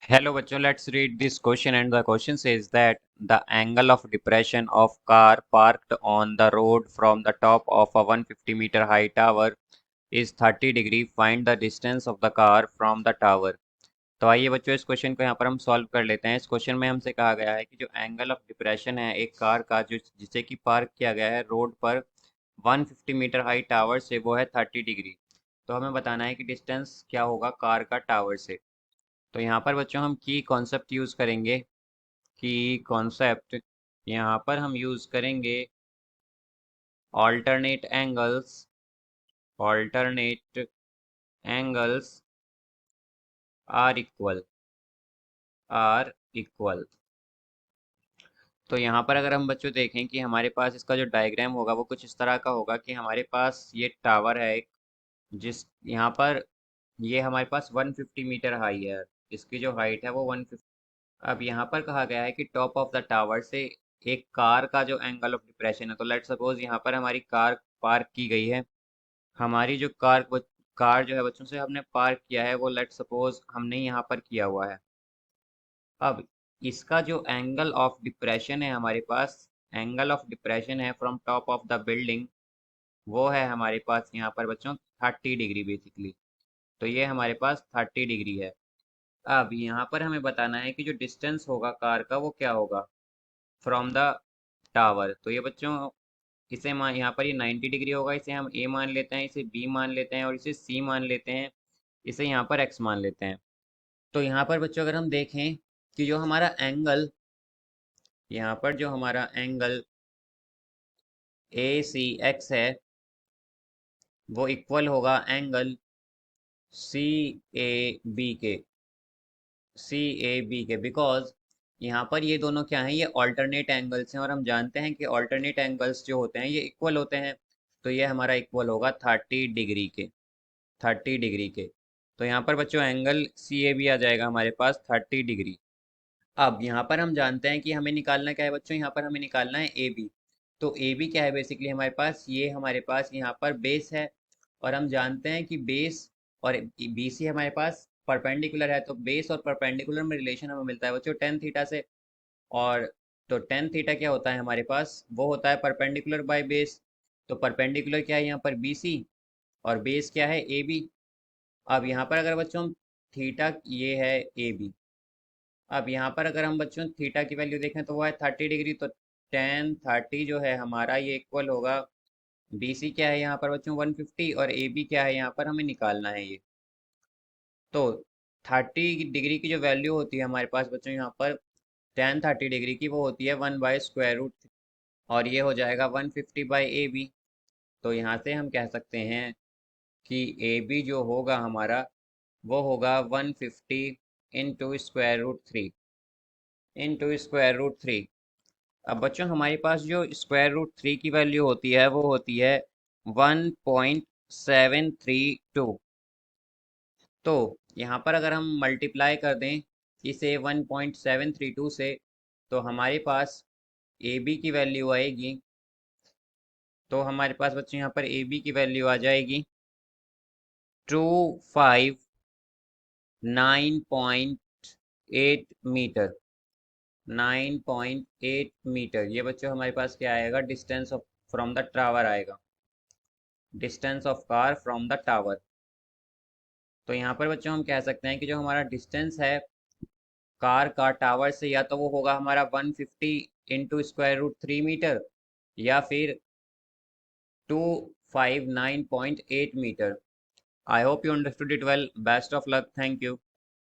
Hello bachcho, let's read this question and the question says that the angle of depression of car parked on the road from the top of a 150-meter high tower is 30 degree. Find the distance of the car from the tower. तो आइए बच्चों इस question को यहाँ पर हम solve कर लेते हैं। इस क्वेश्चन में हमसे कहा गया है कि जो एंगल ऑफ डिप्रेशन है एक कार का जो जिसे कि पार्क किया गया है रोड पर 150 मीटर हाई टावर से वो है 30 डिग्री। तो हमें बताना है कि डिस्टेंस क्या होगा कार का टावर से। तो यहाँ पर बच्चों हम की कॉन्सेप्ट यूज़ करेंगे। की कॉन्सेप्ट यहाँ पर हम यूज़ करेंगे alternate angles. Alternate angles are equal. तो यहाँ पर अगर हम बच्चों देखें कि हमारे पास इसका जो डायग्राम होगा वो कुछ इस तरह का होगा कि हमारे पास ये टावर है एक, जिस यहाँ पर ये हमारे पास 150 मीटर हाई है। इसकी जो हाइट है वो 150। अब यहाँ पर कहा गया है कि टॉप ऑफ द टावर से एक कार का जो एंगल ऑफ डिप्रेशन है, तो लेट सपोज यहाँ पर हमारी कार पार्क की गई है। हमारी जो कार जो है बच्चों से हमने पार्क किया है वो लेट सपोज हमने यहाँ पर किया हुआ है। अब इसका जो एंगल ऑफ डिप्रेशन है हमारे पास, एंगल ऑफ डिप्रेशन है from top of the building, वो है हमारे पास यहाँ पर बच्चों 30 डिग्री बेसिकली। तो ये हमारे पास 30 डिग्री है। अब यहाँ पर हमें बताना है कि जो डिस्टेंस होगा कार का वो क्या होगा फ्रॉम द टावर। तो ये बच्चों इसे मान यहाँ पर ये 90 डिग्री होगा, इसे हम ए मान लेते हैं, इसे बी मान लेते हैं और इसे सी मान लेते हैं, इसे यहाँ पर एक्स मान लेते हैं। तो यहाँ पर बच्चों अगर हम देखें कि जो हमारा एंगल, यहाँ पर जो हमारा एंगल ए सी एक्स है वो इक्वल होगा एंगल सी ए बी के। सी ए बी के बिकॉज यहाँ पर ये दोनों क्या हैं, ये ऑल्टरनेट एंगल्स हैं और हम जानते हैं कि ऑल्टरनेट एंगल्स जो होते हैं ये इक्वल होते हैं। तो ये हमारा इक्वल होगा 30 डिग्री के। 30 डिग्री के। तो यहाँ पर बच्चों एंगल सी ए बी आ जाएगा हमारे पास 30 डिग्री। अब यहाँ पर हम जानते हैं कि हमें निकालना क्या है बच्चों, यहाँ पर हमें निकालना है ए बी। तो ए बी क्या है बेसिकली हमारे पास, ये हमारे पास यहाँ पर बेस है और हम जानते हैं कि बेस और बी सी हमारे पास परपेंडिकुलर है। तो बेस और परपेंडिकुलर में रिलेशन हमें मिलता है बच्चों टेन थीटा से। और तो टेन थीटा क्या होता है हमारे पास, वो होता है परपेंडिकुलर बाय बेस। तो परपेंडिकुलर क्या है यहाँ पर बी सी और बेस क्या है ए बी। अब यहाँ पर अगर बच्चों हम थीटा, ये है ए बी। अब यहाँ पर अगर हम बच्चों थीटा की वैल्यू देखें तो वो है 30 डिग्री। तो टेन 30 जो है हमारा ये इक्वल होगा, बी सी क्या है यहाँ पर बच्चों 150 और ए बी क्या है यहाँ पर हमें निकालना है ये। तो 30 डिग्री की जो वैल्यू होती है हमारे पास बच्चों यहाँ पर टेन 30 डिग्री की, वो होती है 1/√। और ये हो जाएगा 150/AB। तो यहाँ से हम कह सकते हैं कि ए बी जो होगा हमारा वो होगा 150 इंटू स्क्वायर रूट थ्री। अब बच्चों हमारे पास जो स्क्वायर रूट 3 की वैल्यू होती है वो होती है 1.732। तो यहाँ पर अगर हम मल्टीप्लाई कर दें इसे 1.732 से, तो हमारे पास ए बी की वैल्यू आएगी। तो हमारे पास बच्चों यहाँ पर ए बी की वैल्यू आ जाएगी 259.8 मीटर। 9.8 मीटर ये बच्चों हमारे पास क्या आएगा, distance of from the tower आएगा, distance of car from the tower. तो यहाँ पर बच्चों हम कह सकते हैं कि जो हमारा डिस्टेंस है कार का टावर से, या तो वो होगा हमारा 150 इंटू स्क्वायर रूट 3 मीटर या फिर 259.8 metre. I hope you understood it well. Best of luck. Thank you.